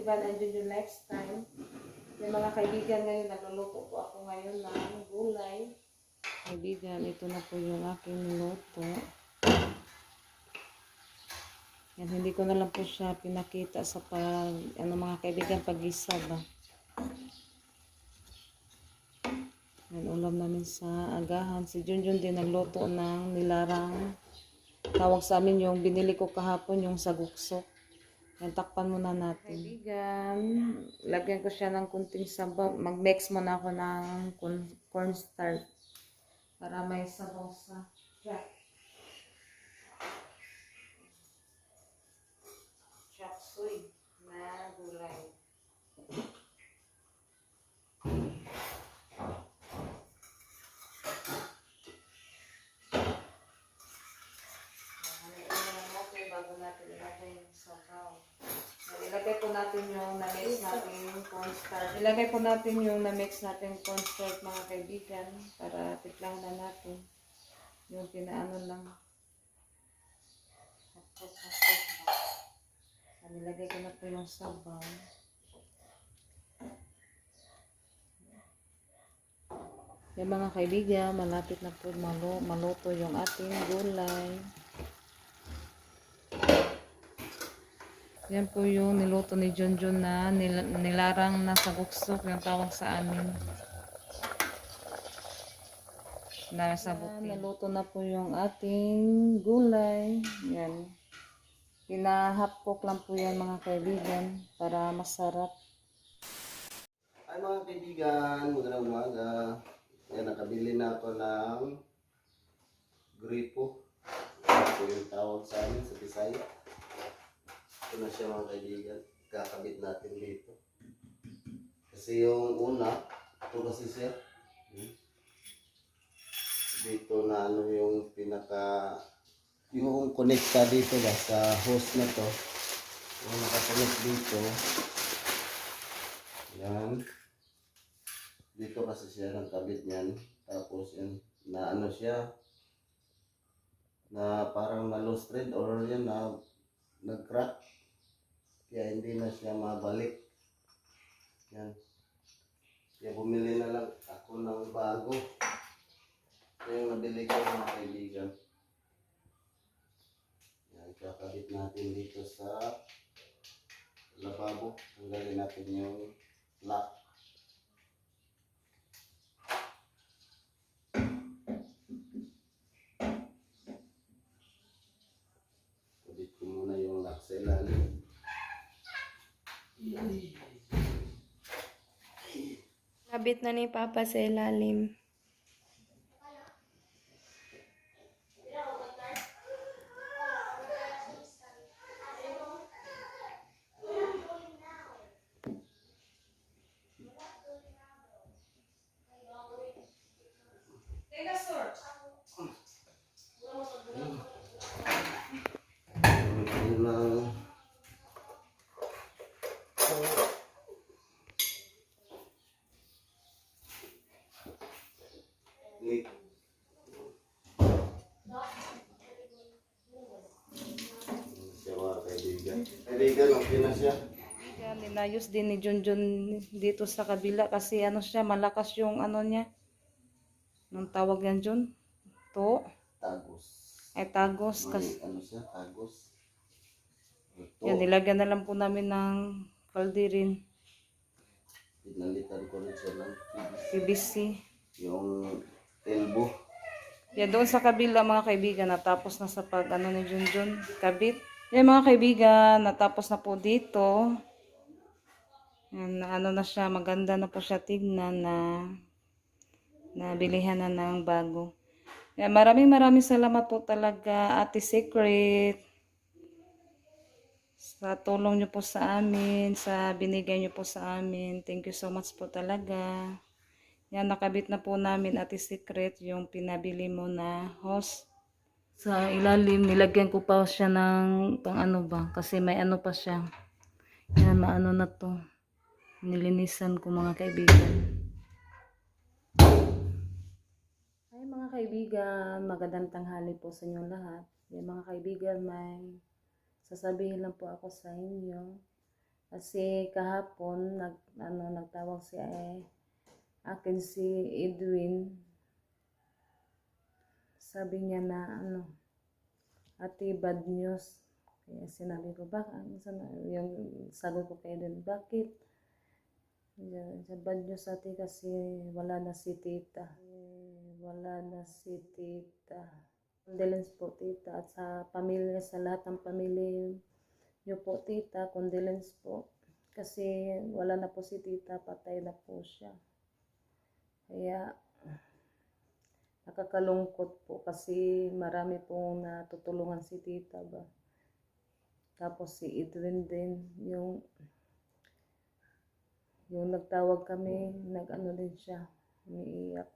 Ivan and Junjun Lifestyle. Yung mga kaibigan ngayon, nagluluto po ako ngayon ng gulay. Kaibigan, ito na po yung aking niluto. Yan, hindi ko na lang po siya pinakita sa mga kaibigan, pag-isa ba. Yan, ulam namin sa agahan. Si Junjun din nagluto ng nilarang. Tawag sa amin yung binili ko kahapon, yung saguksok. Yan, takpan muna natin. Kaibigan, lagyan ko siya ng kunting sabaw. Mag-mix muna ako ng cornstarch para may sabaw sa chop suey na gulay. Bago natin ilagay yung sabaw. Ilagay po natin yung na-mix natin cornstarch. Ilagay po natin yung na-mix natin cornstarch, mga kaibigan, para tiklang na natin. Yung pinaano lang. Nilagay ko na po yung sabaw. Yung mga kaibigan, malapit na po maluto yung ating gulay. Yan po yung niluto ni Junjun na nilarang na saguksok, yung tawag sa amin. Naluto na po yung ating gulay. Yan. Pinahapkok lang po yan, mga kaibigan, para masarap. Ay mga kaibigan, magandang umaga. Yan, nakabili na ako ng gripo. Ito yung tawag sa amin sa Bisaya. Ito na siya, mga kaibigan. Kakabit natin dito. Kasi yung una, ito kasi siya. Dito na ano yung yung connecta dito ba sa hose na to. Yung nakakonect dito. Yan. Dito kasi siya nagkabit niyan. Tapos yan, na ano siya, na parang na-lost thread or yan na nag-crack. Kaya hindi na siya mabalik. Yan. Kaya bumili na lang ako ng bago. Ito yung nabili ko, mga kaibigan. Yan, kakabit natin dito sa lababo. Tanggalin natin yung lock. Kabit ko muna yung lock sa ilalim. Kabit na ni Papa sa ilalim. Kaibigan, okay na siya. Ninayos din ni Junjun dito sa kabila kasi ano siya, malakas yung ano niya. Nung tawag yan, Jun? Tagos. Ay, tagos. Kasi Ano siya? Tagos. Ito. yan, nilagyan na lang po namin ng kaldirin. Pinalitan ko rin siya ng PVC. yung elbow. Yan, doon sa kabila, mga kaibigan, natapos na sa pag ano ni Junjun, kabit. Yan, mga kaibigan, natapos na po dito. Yan, ano na siya, maganda na po siya tignan na nabilihan na ng bago. Yan, maraming salamat po talaga, Ate Secret, sa tulong nyo po sa amin, sa binigay nyo po sa amin. Thank you so much po talaga. Yan, nakabit na po namin, Ate Secret, yung pinabili mo na hose. Sa ilalim, nilagyan ko pa siya ng pang ano ba, kasi may ano pa siya. Yan, maano na to. Nilinisan ko, mga kaibigan. Ay, mga kaibigan, magandang tanghali po sa inyo lahat. Yan, mga kaibigan, may sasabihin lang po ako sa inyo. Kasi kahapon nagtawag si akin si Edwin. Sabi niya na ate, bad news. Kaya sinabi ko, yung sagot ko kay Edwin, bakit? Sa bad news ate kasi wala na si tita. Wala na si tita. Condolence po tita at sa pamilya, sa lahat ng pamilya niyo po tita, condolence po. Kasi wala na po si tita, patay na po siya. Kaya nakakalungkot po kasi marami pong natutulungan si tita ba. Tapos si Edwin din, yung nagtawag kami, din siya, umiiyak.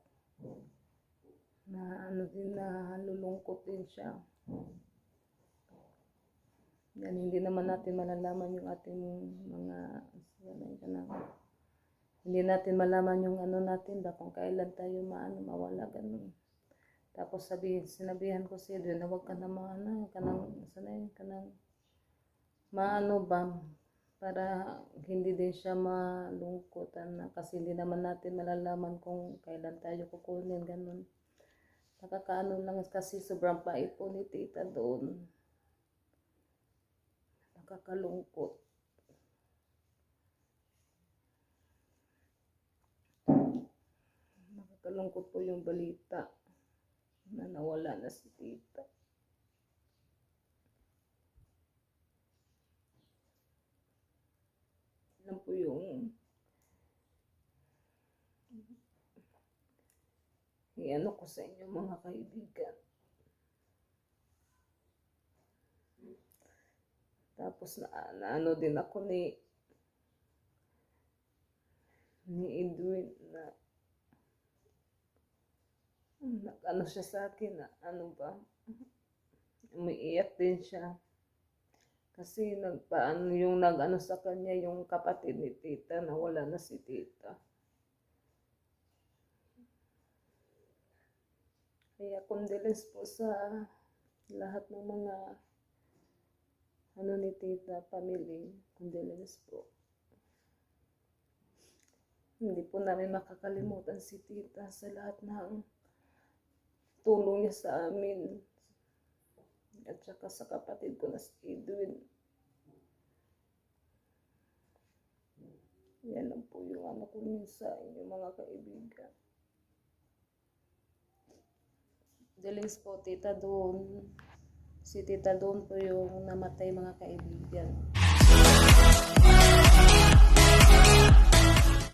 Nalulungkot din siya. Yan, hindi naman natin malalaman yung ating mga, hindi natin malaman yung natin ba, kung kailan tayo mawala, ganun. Tapos sinabihan ko siya doon na huwag ka na ba, para hindi din siya malungkot kasi hindi naman natin malalaman kung kailan tayo kukunin, ganun. Nakakaano lang kasi sobrang pait po ni tita doon. Nakakalungkot. Nakakalungkot po yung balita na nawala na si tita. Yan po yung iano ko sa inyo mga kaibigan. Tapos naano din ako ni Edwin na nag-ano siya sa akin na umiiyak din siya. Kasi yung nag-ano sa kanya yung kapatid ni tita na wala na si tita. Kaya condolence po sa lahat ng mga ni tita, family, condolence po. Hindi po namin makakalimutan si tita sa lahat ng tulong niya sa amin. At saka sa kapatid ko na si Edwin. Yan lang po yung ko sa inyo mga kaibigan. Condolence po tita doon. Si tita doon po yung namatay mga kaibigan.